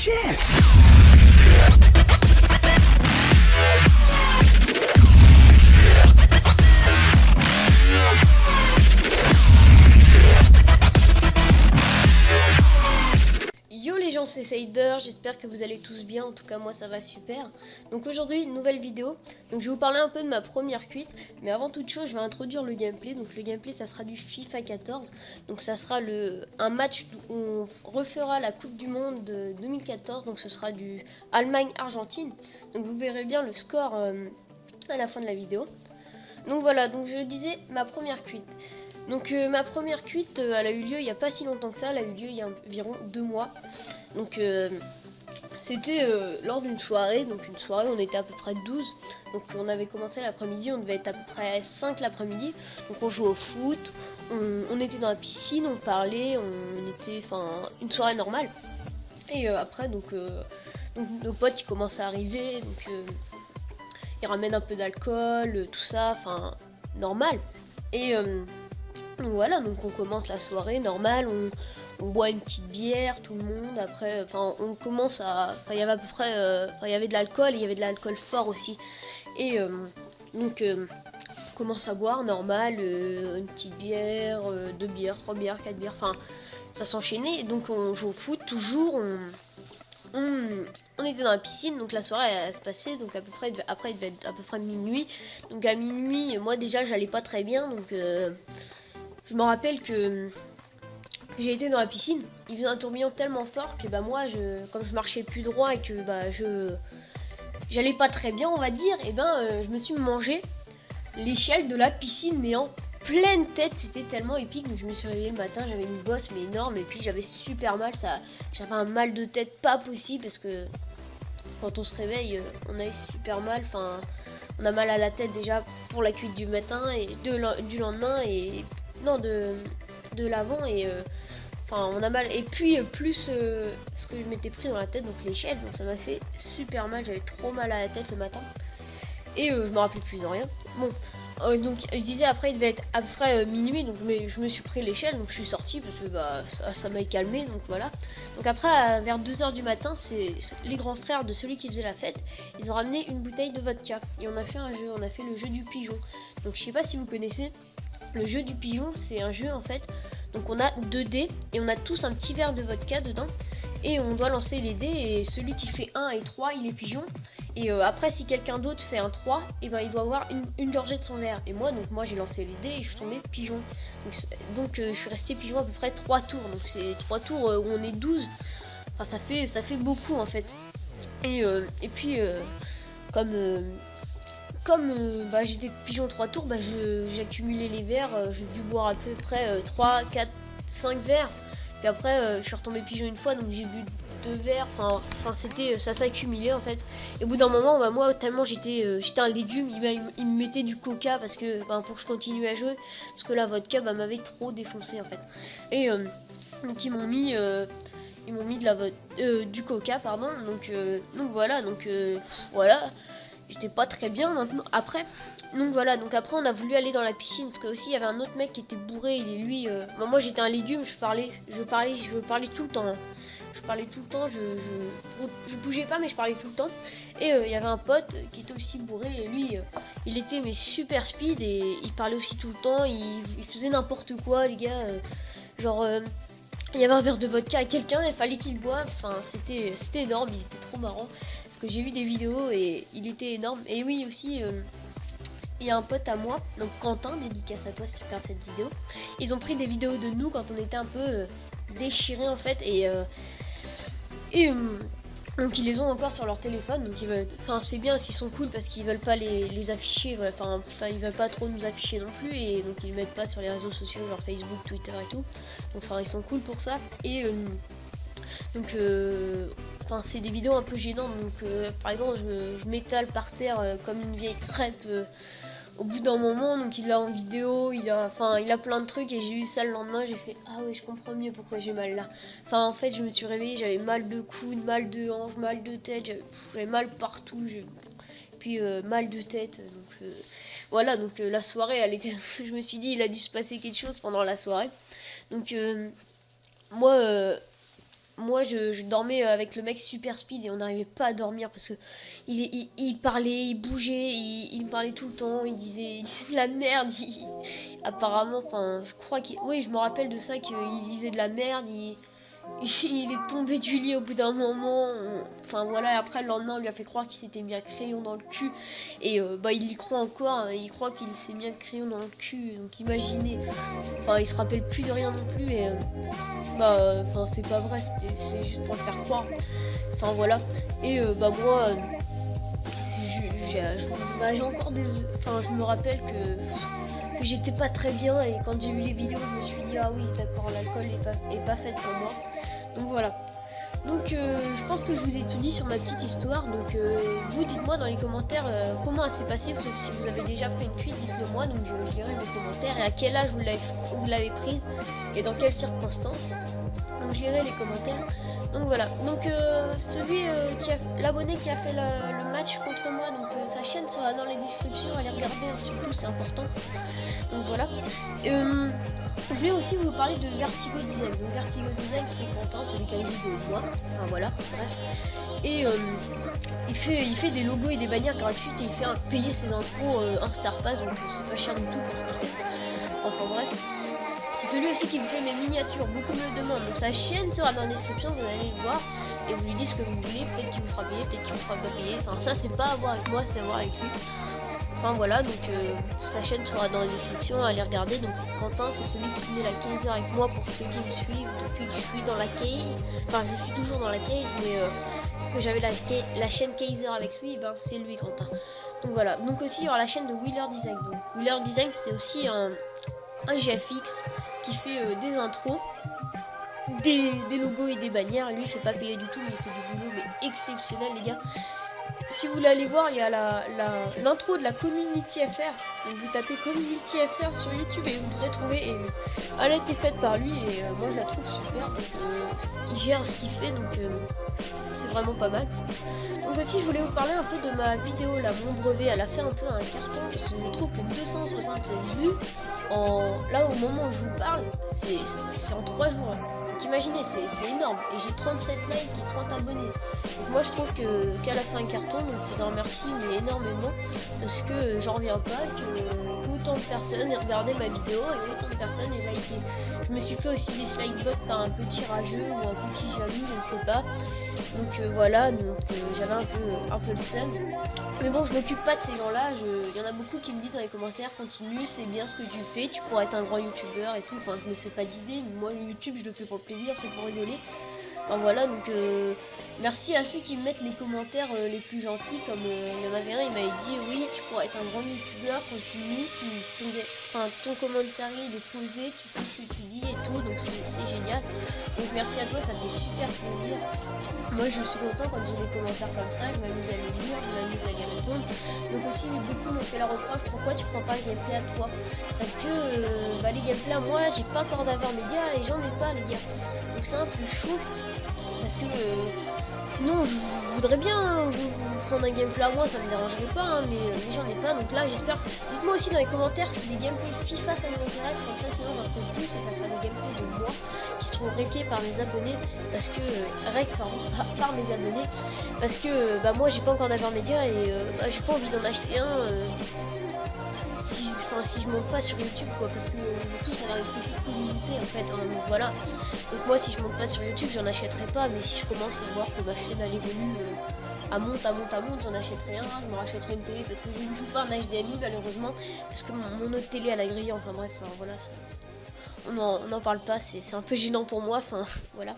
shit! Yo les gens, c'est Sader, j'espère que vous allez tous bien, en tout cas moi ça va super. Donc aujourd'hui une nouvelle vidéo, donc je vais vous parler un peu de ma première cuite, mais avant toute chose je vais introduire le gameplay. Donc le gameplay ça sera du FIFA 14, donc ça sera un match où on refera la Coupe du Monde de 2014, donc ce sera du Allemagne-Argentine. Donc vous verrez bien le score à la fin de la vidéo. Donc voilà, donc je disais ma première cuite. Donc ma première cuite, elle a eu lieu il n'y a pas si longtemps que ça, elle a eu lieu il y a environ 2 mois. Donc c'était lors d'une soirée, donc une soirée où on était à peu près 12. Donc on avait commencé l'après-midi, on devait être à peu près 5 l'après-midi. Donc on jouait au foot, on était dans la piscine, on parlait, on était, enfin, une soirée normale. Et après donc nos potes ils commencent à arriver, donc ils ramènent un peu d'alcool, tout ça, enfin normal. Et voilà, donc on commence la soirée normale, on boit une petite bière, tout le monde. Après, enfin, on commence à, il y avait à peu près, il y avait de l'alcool, et il y avait de l'alcool fort aussi. Et donc, on commence à boire normal, une petite bière, 2 bières, 3 bières, 4 bières, enfin, ça s'enchaînait. Et donc, on joue au foot toujours. On était dans la piscine, donc la soirée elle se passait, donc à peu près, après il devait être à peu près minuit. Donc à minuit, moi déjà j'allais pas très bien, donc je me rappelle que j'ai été dans la piscine, il faisait un tourbillon tellement fort que bah moi, comme je marchais plus droit et que bah j'allais pas très bien on va dire, et je me suis mangé l'échelle de la piscine mais en pleine tête, c'était tellement épique. Donc je me suis réveillée le matin, j'avais une bosse mais énorme et puis j'avais super mal, j'avais un mal de tête pas possible parce que quand on se réveille on a super mal, enfin on a mal à la tête déjà pour la cuite du matin et du lendemain et non de l'avant et enfin on a mal et puis plus ce que je m'étais pris dans la tête, donc l'échelle, donc ça m'a fait super mal, j'avais trop mal à la tête le matin et je me rappelais plus de rien. Bon, donc je disais après il devait être à peu près minuit, donc mais je me suis pris l'échelle, donc je suis sortie parce que bah ça m'a calmé, donc voilà. Donc après vers 2h du matin, c'est les grands frères de celui qui faisait la fête, ils ont ramené une bouteille de vodka et on a fait un jeu, on a fait le jeu du pigeon. Donc je sais pas si vous connaissez le jeu du pigeon, c'est un jeu en fait. Donc on a 2 dés et on a tous un petit verre de vodka dedans et on doit lancer les dés et celui qui fait 1 et 3 il est pigeon. Et après si quelqu'un d'autre fait un 3, et il doit avoir une gorgée de son verre. Et moi j'ai lancé les dés et je suis tombé pigeon. Donc je suis resté pigeon à peu près 3 tours. Donc c'est 3 tours où on est 12. Enfin ça fait beaucoup en fait. Et puis comme j'étais pigeon 3 tours, j'ai accumulé les verres, j'ai dû boire à peu près 3, 4, 5 verres. Puis après je suis retombé pigeon une fois, donc j'ai bu 2 verres, enfin c'était, ça s'est accumulé en fait. Et au bout d'un moment, moi tellement j'étais un légume, il me mettait du coca parce que pour que je continue à jouer, parce que la vodka m'avait trop défoncé en fait. Et donc ils m'ont mis du coca pardon, donc voilà, voilà. J'étais pas très bien maintenant après. Donc voilà, donc après on a voulu aller dans la piscine parce que aussi il y avait un autre mec qui était bourré, et lui moi j'étais un légume, je parlais tout le temps. Hein. Je parlais tout le temps, je bougeais pas mais je parlais tout le temps. Et il y avait un pote qui était aussi bourré et lui il était mais super speed et il parlait aussi tout le temps, il faisait n'importe quoi les gars, genre il y avait un verre de vodka à quelqu'un, il fallait qu'il boive, enfin c'était énorme, il était trop marrant. Parce que j'ai vu des vidéos et il était énorme. Et oui aussi, il y a un pote à moi, donc Quentin, dédicace à toi si tu regardes cette vidéo. Ils ont pris des vidéos de nous quand on était un peu déchirés en fait. Donc ils les ont encore sur leur téléphone, donc enfin c'est bien s'ils sont cool parce qu'ils veulent pas les afficher, enfin ils veulent pas trop nous afficher non plus et donc ils mettent pas sur les réseaux sociaux genre Facebook, Twitter et tout. Donc enfin ils sont cool pour ça et donc enfin c'est des vidéos un peu gênantes, donc par exemple je m'étale par terre comme une vieille crêpe au bout d'un moment, donc il l'a en vidéo, il a plein de trucs et j'ai eu ça le lendemain, j'ai fait ah ouais je comprends mieux pourquoi j'ai mal là. Enfin en fait je me suis réveillée, j'avais mal de coude, mal de hanche, mal de tête, j'avais mal partout, puis mal de tête, donc voilà, donc la soirée elle était, je me suis dit il a dû se passer quelque chose pendant la soirée. Donc moi moi je dormais avec le mec super speed et on n'arrivait pas à dormir parce que il parlait, il bougeait, il me parlait tout le temps, il disait de la merde. Apparemment, enfin, je crois que oui, je me rappelle de ça qu'il disait de la merde. Il est tombé du lit au bout d'un moment. Enfin voilà, et après le lendemain on lui a fait croire qu'il s'était mis un crayon dans le cul. Et bah il y croit encore, il croit qu'il s'est mis un crayon dans le cul. Donc imaginez, enfin il se rappelle plus de rien non plus. Et bah enfin c'est pas vrai, c'est juste pour le faire croire. Enfin voilà. Et bah moi j'ai encore des... Enfin je me rappelle que j'étais pas très bien et quand j'ai vu les vidéos je me suis dit ah oui d'accord, l'alcool est pas faite pour moi. Donc voilà. Donc je pense que je vous ai tout dit sur ma petite histoire. Donc vous dites-moi dans les commentaires comment ça s'est passé. Si vous avez déjà pris une cuite, dites-le moi. Donc je lirai vos commentaires et à quel âge vous l'avez prise et dans quelles circonstances. Donc je lirai les commentaires. Donc voilà. Donc l'abonné qui a fait le match contre moi, donc sa chaîne sera dans les descriptions. Allez regarder, hein, surtout c'est important. Donc voilà. Je vais aussi vous parler de Vertigo Design. Donc Vertigo Design, c'est Quentin, celui qui a eu de moi. Enfin voilà, bref. Et il fait des logos et des bannières gratuites et il fait payer ses intros un Star Pass, donc c'est pas cher du tout pour ce qu'il fait. Enfin bref. C'est celui aussi qui me fait mes miniatures, beaucoup me le demandent. Donc sa chaîne sera dans la description, vous allez le voir. Et vous lui dites ce que vous voulez, peut-être qu'il vous fera payer, peut-être qu'il vous fera pas payer. Enfin ça c'est pas à voir avec moi, c'est à voir avec lui. Enfin voilà, donc sa chaîne sera dans la description, allez regarder. Donc Quentin, c'est celui qui tenait la case avec moi pour ceux qui me suivent depuis que je suis dans la case. Enfin je suis toujours dans la case, mais que j'avais la chaîne Kaiser avec lui, et ben c'est lui Quentin. Donc voilà, donc aussi il y aura la chaîne de Wheeler Design. Donc Wheeler Design c'est aussi un GFX qui fait des intros, des logos et des bannières. Lui il fait pas payer du tout, mais il fait du boulot mais exceptionnel les gars. Si vous voulez aller voir, il y a l'intro de la Community FR. Donc vous tapez Community FR sur YouTube et vous devrez trouver. Et elle a été faite par lui et moi je la trouve super. Donc il gère ce qu'il fait, donc c'est vraiment pas mal. Donc aussi je voulais vous parler un peu de ma vidéo là, mon brevet. Elle a fait un peu un carton parce que je trouve que 276 vues là au moment où je vous parle, c'est en 3 jours. Donc imaginez, c'est énorme. Et j'ai 37 likes et 30 abonnés. Donc moi je trouve qu'elle a fait un carton, donc je vous en remercie mais énormément. Parce que j'en reviens pas que autant de personnes aient regardé ma vidéo et autant de personnes aient liké. Je me suis fait aussi des slidebots par un petit rageux ou un petit jaloux, je ne sais pas. Donc voilà, donc j'avais un peu le seum. Mais bon, je m'occupe pas de ces gens-là. Il y en a beaucoup qui me disent dans les commentaires, continue, c'est bien ce que tu fais, tu pourras être un grand youtubeur et tout. Enfin, je me fais pas d'idée, mais moi, le YouTube, je le fais pour le plaisir, c'est pour rigoler. Enfin voilà, donc merci à ceux qui me mettent les commentaires les plus gentils. Comme il y en avait un, il m'avait dit oui, tu pourras être un grand youtubeur, continue, ton commentaire il est posé, tu sais ce que tu dis et tout, donc c'est génial. Donc merci à toi, ça fait super plaisir. Moi je suis content quand j'ai des commentaires comme ça, je m'amuse à les lire, je m'amuse à les répondre. Donc aussi beaucoup m'ont fait la reproche, pourquoi tu prends pas le gameplay à toi? Parce que les gameplays à moi, j'ai pas encore d'avoir média et j'en ai pas les gars. Donc c'est un peu chaud. Parce que sinon je voudrais bien vous prendre un gameplay à moi, ça me dérangerait pas, hein, mais j'en ai pas. Donc là j'espère, dites-moi aussi dans les commentaires si des gameplays FIFA ça m'intéresse, comme ça sinon j'en fais plus et ça sera des gameplays de moi qui seront réqués par mes abonnés. Parce que par mes abonnés, parce que moi j'ai pas encore d'avoir média et j'ai pas envie d'en acheter un si je monte pas sur YouTube quoi, parce que tous avoir une petite communauté en fait, hein, donc voilà. Donc moi si je monte pas sur YouTube j'en achèterai pas, mais si je commence à voir que ma chaîne elle évolue à monte, j'en achèterai un, je me rachèterai une télé, parce que je ne joue pas en HDMI malheureusement, parce que mon autre télé elle a grillé, enfin bref, voilà, on n'en parle pas, c'est un peu gênant pour moi, enfin voilà.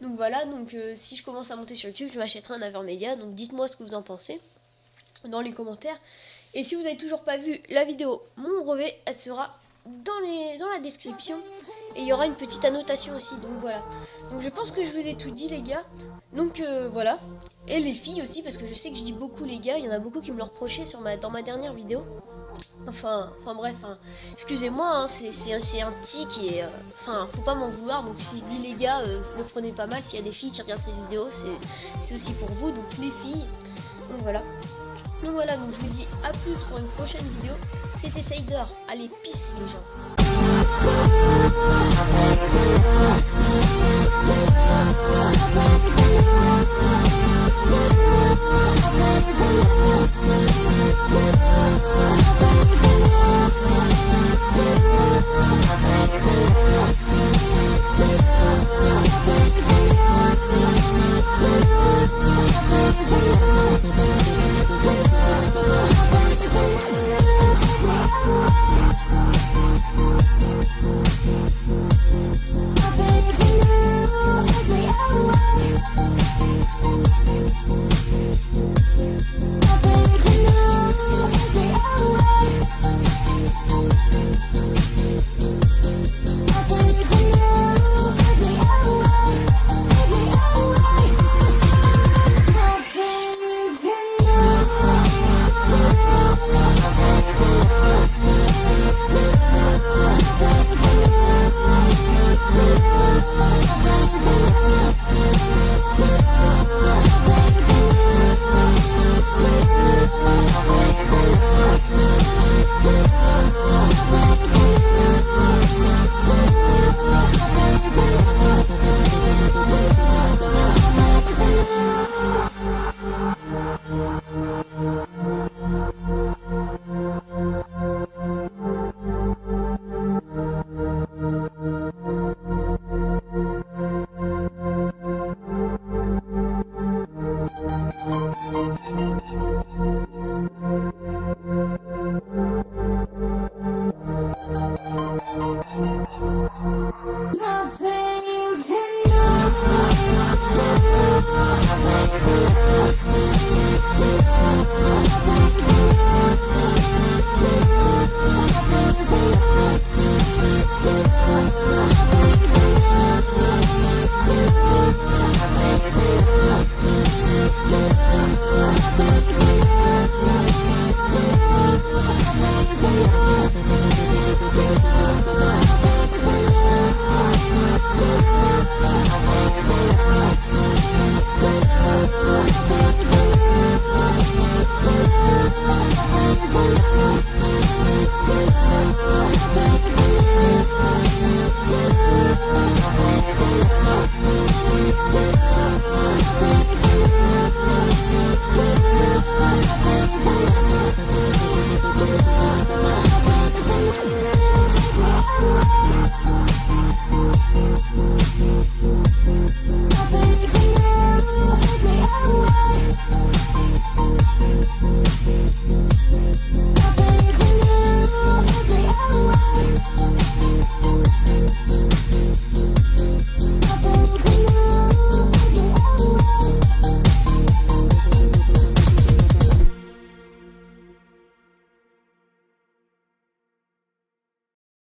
Donc voilà, donc si je commence à monter sur YouTube je m'achèterai un Avermedia, donc dites-moi ce que vous en pensez dans les commentaires. Et si vous n'avez toujours pas vu la vidéo mon brevet, elle sera dans la description. Et il y aura une petite annotation aussi, donc voilà. Donc je pense que je vous ai tout dit les gars. Donc voilà. Et les filles aussi, parce que je sais que je dis beaucoup les gars. Il y en a beaucoup qui me le reprochaient dans ma dernière vidéo. Enfin bref, hein. Excusez-moi, hein, c'est un tic et faut pas m'en vouloir. Donc si je dis les gars, le prenez pas mal. S'il y a des filles qui regardent cette vidéo, c'est aussi pour vous, donc les filles. Donc voilà. Donc voilà, donc je vous dis à plus pour une prochaine vidéo. C'était Cider. Allez, peace les gens. Thank you.